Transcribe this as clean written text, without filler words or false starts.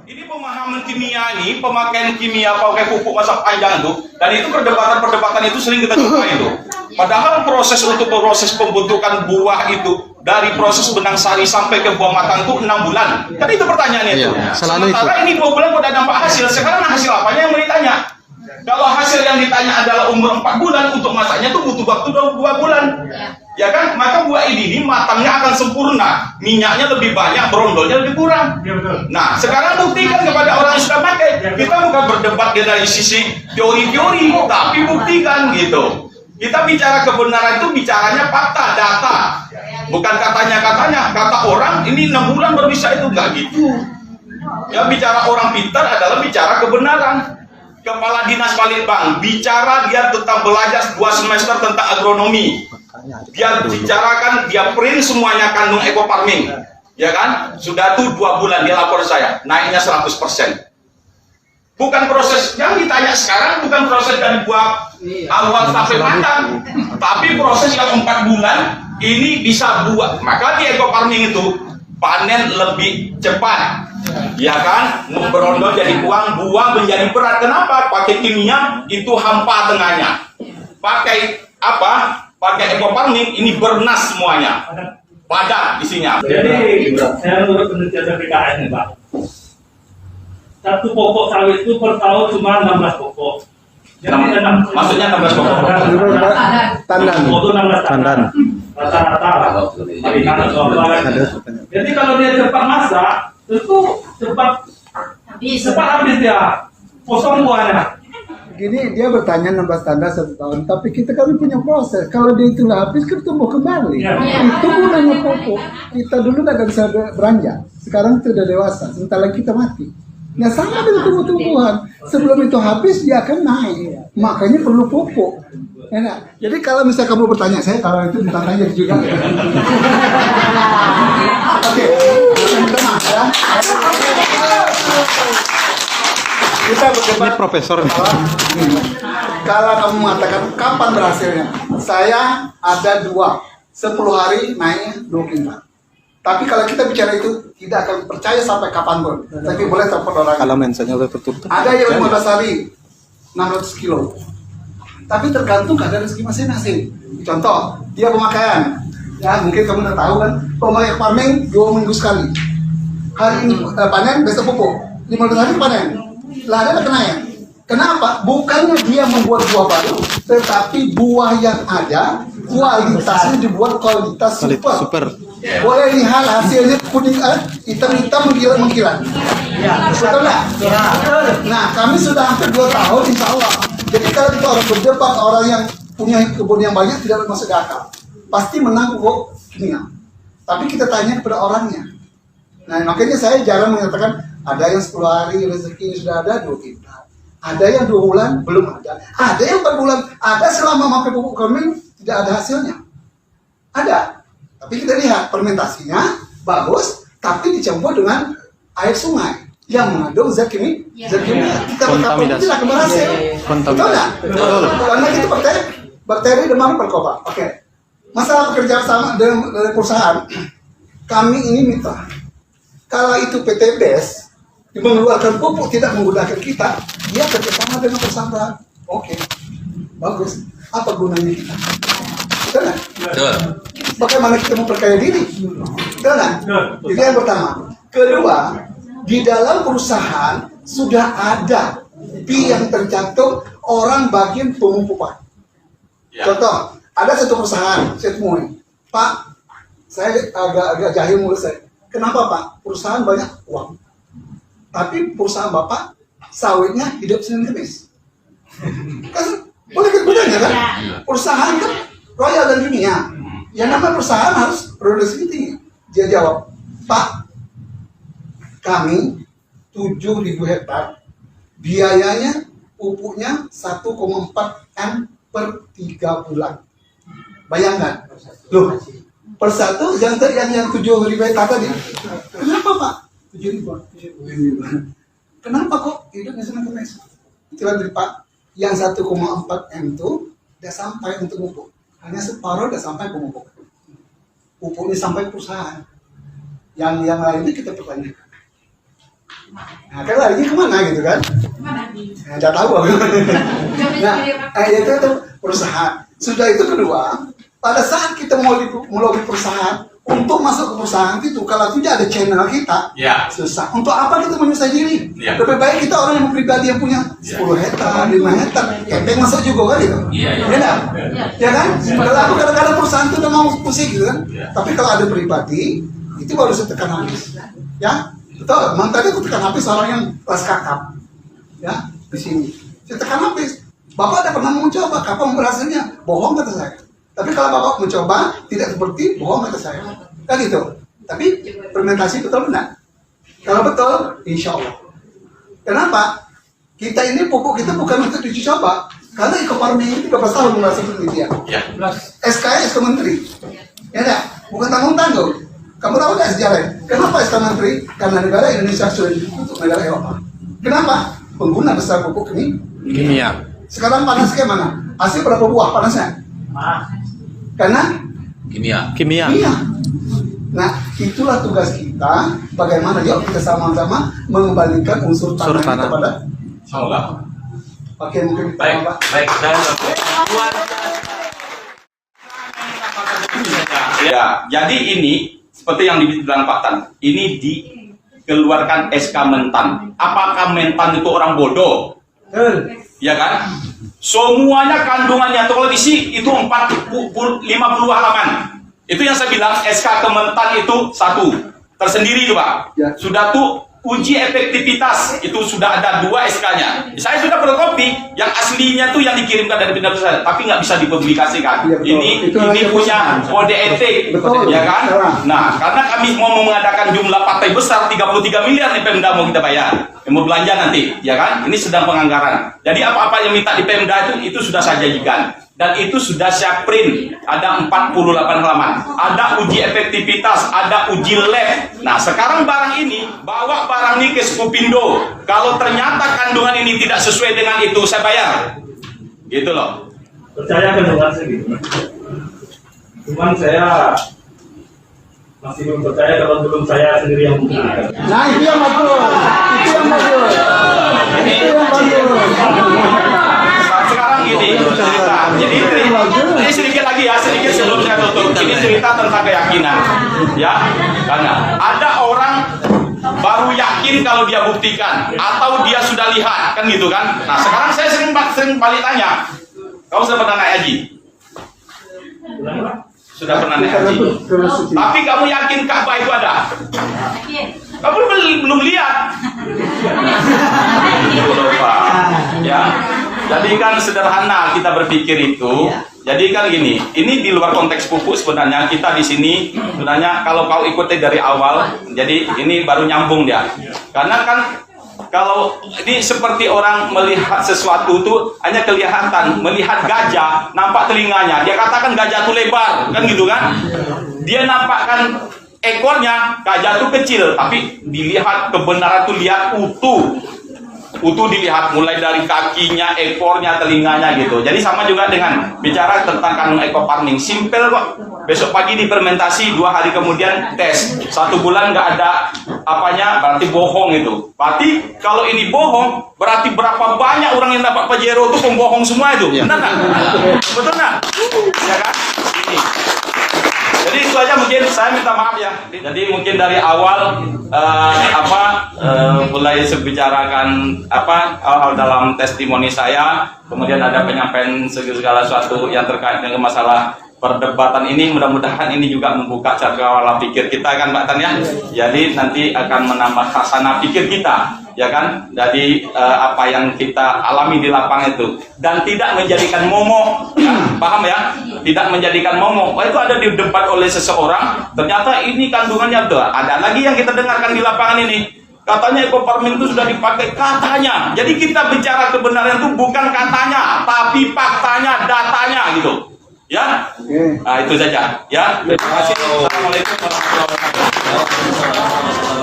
Ini pemahaman kimia ini, pemakaian kimia pakai pupuk masa panjang itu, dan itu perdebatan itu sering kita jumpai itu. Padahal proses pembentukan buah itu dari proses benang sari sampai ke buah matang itu 6 bulan. Kan itu pertanyaannya itu. Sementara ini 2 bulan udah dampak hasil. Sekarang hasil apanya yang mau ditanya? Kalau hasil yang ditanya adalah umur 4 bulan, untuk masaknya itu butuh waktu 2 bulan. Ya kan, maka buah ini matangnya akan sempurna, minyaknya lebih banyak, berondolnya lebih kurang. Ya, betul. Nah, sekarang buktikan kepada orang yang sudah pakai. Kita bukan berdebat dari sisi teori-teori, tapi buktikan gitu. Kita bicara kebenaran itu bicaranya fakta, data, bukan katanya. Kata orang ini 6 bulan baru bisa itu, enggak gitu. Ya, bicara orang pintar adalah bicara kebenaran. Kepala Dinas Balitbang bicara dia tetap belajar 2 semester tentang agronomi. Dia bicarakan, dia print semuanya kandung eco farming, ya kan? Sudah tuh 2 bulan dia lapor saya, naiknya 100%. Bukan proses yang ditanya sekarang, bukan proses dari buah awal sampai matang, tapi proses yang 4 bulan ini bisa buah. Maka di eco farming itu panen lebih cepat, ya kan? Berondol jadi buah menjadi berat. Kenapa? Pakai kimia itu hampa tengahnya. Pakai apa? Pakai eco farming ini bernas semuanya, padat isinya. Jadi saya menurut penelitian BPKN nih Pak, 1 pokok sawit itu per tahun cuma 16 pokok. Jadi Maksudnya 16 pokok. Tandan. Pokok 16 tandan. Rata-rata. Jadi kalau dia cepat masak, tentu cepat habis dia, kosong buahnya. Gini, dia bertanya 16 tanda 1 tahun, tapi kita kan punya proses. Kalau dia itu nggak habis, kan tumbuh kembali. Ya. Itu gunanya pupuk. Kita dulu nggak bisa beranjak, sekarang itu udah dewasa, sebentar lagi kita mati. Nah sama dengan tumbuh-tumbuhan, sebelum itu habis dia akan naik, makanya perlu pupuk. Enak. Jadi kalau misalnya kamu bertanya saya, kalau itu ditanya juga. Oke, tenang ya. Kita berdebat. Ini profesor. Kalau kamu mengatakan kapan berhasilnya, saya ada 10 hari naik 2 kintal. Tapi kalau kita bicara itu tidak akan percaya sampai kapanpun. Tapi boleh telepon orang. Kalau mensanya udah tertutup. Ada yang 15 hari 600 kilo. Tapi tergantung keadaan rezeki masing-masing. Contoh, dia pemakaian. Ya mungkin kamu udah tahu kan, pemakaian farming 2 minggu sekali. Hari ini panen, besok pupuk. 15 hari panen. Lah ada kena ya. Kenapa? Bukannya dia membuat buah baru, tetapi buah yang ada kualitasnya dibuat kualitas super. Boleh lihat hasilnya kuning, hitam-hitam mengkilat. Ya, betul nggak? Ya. Nah, kami sudah hampir 2 tahun insya Allah. Jadi kalau kita orang berdebat, orang yang punya kebun yang banyak tidak masuk akal, pasti menang kok kimia. Tapi kita tanya kepada orangnya. Nah, makanya saya jarang mengatakan ada yang 10 hari rezeki sudah ada 2 kintal. Ada yang 2 bulan belum ada. Ada yang 4 bulan. Ada selama pakai pupuk kami tidak ada hasilnya. Ada. Tapi kita lihat fermentasinya bagus, tapi dicampur dengan air sungai yang mengandung zat kimia. Kita berkata tidak akan berhasil. Betul nggak? Karena itu bakteri demam berkobar. Oke. Masalah pekerjaan sama dengan perusahaan. Kami ini mitra. Kalau itu PT BES mengeluarkan pupuk tidak menggunakan kita, dia kerjasama dengan perusahaan. Oke, bagus. Apa gunanya kita? Betul nggak? Bagaimana kita memperkaya diri? Betul nggak? Itu yang pertama. Kedua, di dalam perusahaan sudah ada fee yang tercantum orang bagian pemupukan. Contoh, ada satu perusahaan, saya temui, Pak, saya agak jahil mulut saya. Kenapa Pak? Perusahaan banyak uang, tapi perusahaan Bapak sawitnya hidup Senin Kemis. Kan boleh kegunanya kan? Perusahaan kan royal dan dunia. Yang namanya perusahaan harus produksi tinggi. Dia jawab, Pak, kami 7.000 hektar, biayanya pupuknya 1,4 M per 3 bulan. Bayangkan, loh, per satu yang 7.000 hektar tadi. Kenapa Pak? 7.000. Kenapa kok hidupnya Senin Kemis? Itulah dari Pak, yang 1,4 M itu udah sampai untuk pupuk. Hanya separuh udah sampai pemupuk. Pupuknya sampai perusahaan. Yang lainnya kita pertanyakan. Nah, kan larinya kemana gitu kan? Nah, nggak tahu aku. Nah, itu perusahaan. Sudah itu kedua, pada saat kita mau lobby perusahaan untuk masuk ke perusahaan itu, kalau tidak ada channel kita, Ya. susah. Untuk apa kita menyusah diri? Ya. Lebih baik kita orang yang pribadi yang punya 10 hektar, 5 hektar, kenteng masuk juga kan gitu. Iya, iya. Ya kan? Ya kan? Padahal aku kadang-kadang perusahaan itu udah mau pusing gitu kan. Ya. Tapi kalau ada pribadi, itu baru saya tekan habis. Ya, betul. Memang tadi aku tekan habis orang yang kelas kakap. Ya, di sini. Saya tekan habis. Bapak ada pernah mencoba, kapan berhasilnya? Bohong kata saya. Tapi kalau Bapak mencoba, tidak seperti bohong kata saya. Kan gitu. Tapi fermentasi betul benar. Kalau betul, insya Allah. Kenapa? Kita ini pupuk kita bukan untuk diuji coba. Karena eco farming ini 13 tahun merasa penelitian. Ya. SKS ke Menteri. Ya enggak? Bukan tanggung-tanggung. Kamu tahu nggak sejarahnya? Kenapa SK Menteri? Karena negara Indonesia sudah untuk negara Eropa. Kenapa? Pengguna besar pupuk ini Kimia. sekarang panasnya mana? Hasil berapa buah panasnya? Karena Kimia. iya. Nah, itulah tugas kita. Bagaimana yuk kita sama-sama mengembalikan unsur tanah tanah. kepada Semoga. Oke, mungkin Baik, Pak. baik. Dan ya, jadi ini seperti yang dibilang Pak Tan, ini dikeluarkan SK Mentan. Apakah Mentan itu orang bodoh? Ya kan? Semuanya kandungannya tuh kalau isi itu 50 halaman. Itu yang saya bilang SK Kementan itu satu tersendiri tuh Pak. Ya. Sudah tuh uji efektivitas itu sudah ada 2 SK-nya. Saya sudah fotokopi yang aslinya tuh yang dikirimkan dari Bina Pusat, tapi nggak bisa dipublikasikan. Iya, betul. Ini Itu ini rahasia punya perusahaan. kode etik, Betul. ya kan? Betul. Nah, karena kami mau mengadakan jumlah partai besar 33 miliar nih Pemda mau kita bayar. Yang mau belanja nanti, ya kan? Ini sedang penganggaran. Jadi apa-apa yang minta di Pemda itu sudah saya janjikan. Dan itu sudah saya print, ada 48 halaman. Ada uji efektivitas, ada uji lab. Nah, sekarang barang ini, bawa barang ini ke Skupindo. Kalau ternyata kandungan ini tidak sesuai dengan itu, saya bayar. Gitu loh. Percaya kan dengan saya gitu. Cuman saya masih belum percaya kalau belum saya sendiri yang menggunakan. Nah, itu yang bagus. Itu yang bagus. Itu yang bagus. Sekarang gini cerita. Jadi ini sedikit lagi ya, sedikit sebelum saya tutup. Ini cerita tentang keyakinan, ya. Karena ada orang baru yakin kalau dia buktikan atau dia sudah lihat, kan gitu kan. Nah sekarang saya sering balik tanya, kamu sudah pernah naik haji? Sudah pernah naik haji? Tapi kamu yakin Ka'bah itu ada? Kamu belum lihat. Lupa. Ya. Jadi kan sederhana kita berpikir itu. Jadi kan gini, ini di luar konteks pupuk sebenarnya kita di sini sebenarnya kalau kau ikuti dari awal, jadi ini baru nyambung dia. Karena kan kalau ini seperti orang melihat sesuatu itu hanya kelihatan, melihat gajah, nampak telinganya, dia katakan gajah itu lebar, kan gitu kan? Dia nampakkan ekornya, gajah itu kecil, tapi dilihat kebenaran itu lihat utuh dilihat mulai dari kakinya, ekornya, telinganya gitu. Jadi sama juga dengan bicara tentang kandung eco farming, simple kok. Besok pagi difermentasi, 2 hari kemudian tes, 1 bulan nggak ada apanya, berarti bohong itu. Berarti kalau ini bohong, berarti berapa banyak orang yang dapat Pajero itu pembohong semua itu, benar nggak? Betul nggak? Ya kan? Ini. Jadi itu aja mungkin saya minta maaf ya. Jadi mungkin dari awal mulai sebicarakan hal dalam testimoni saya, kemudian ada penyampaian segala sesuatu yang terkait dengan masalah perdebatan ini. Mudah-mudahan ini juga membuka cakrawala pikir kita kan Mbak Tan ya. Jadi nanti akan menambah khasana pikir kita, ya kan, dari apa yang kita alami di lapangan itu, dan tidak menjadikan momok, ya, paham ya, tidak menjadikan momok. Itu ada di debat oleh seseorang, ternyata ini kandungannya tuh. Ada lagi yang kita dengarkan di lapangan ini, katanya eco farming itu sudah dipakai, katanya. Jadi kita bicara kebenaran itu bukan katanya, tapi faktanya, datanya gitu, ya. Nah itu saja, ya. Terima kasih. Assalamualaikum warahmatullahi wabarakatuh.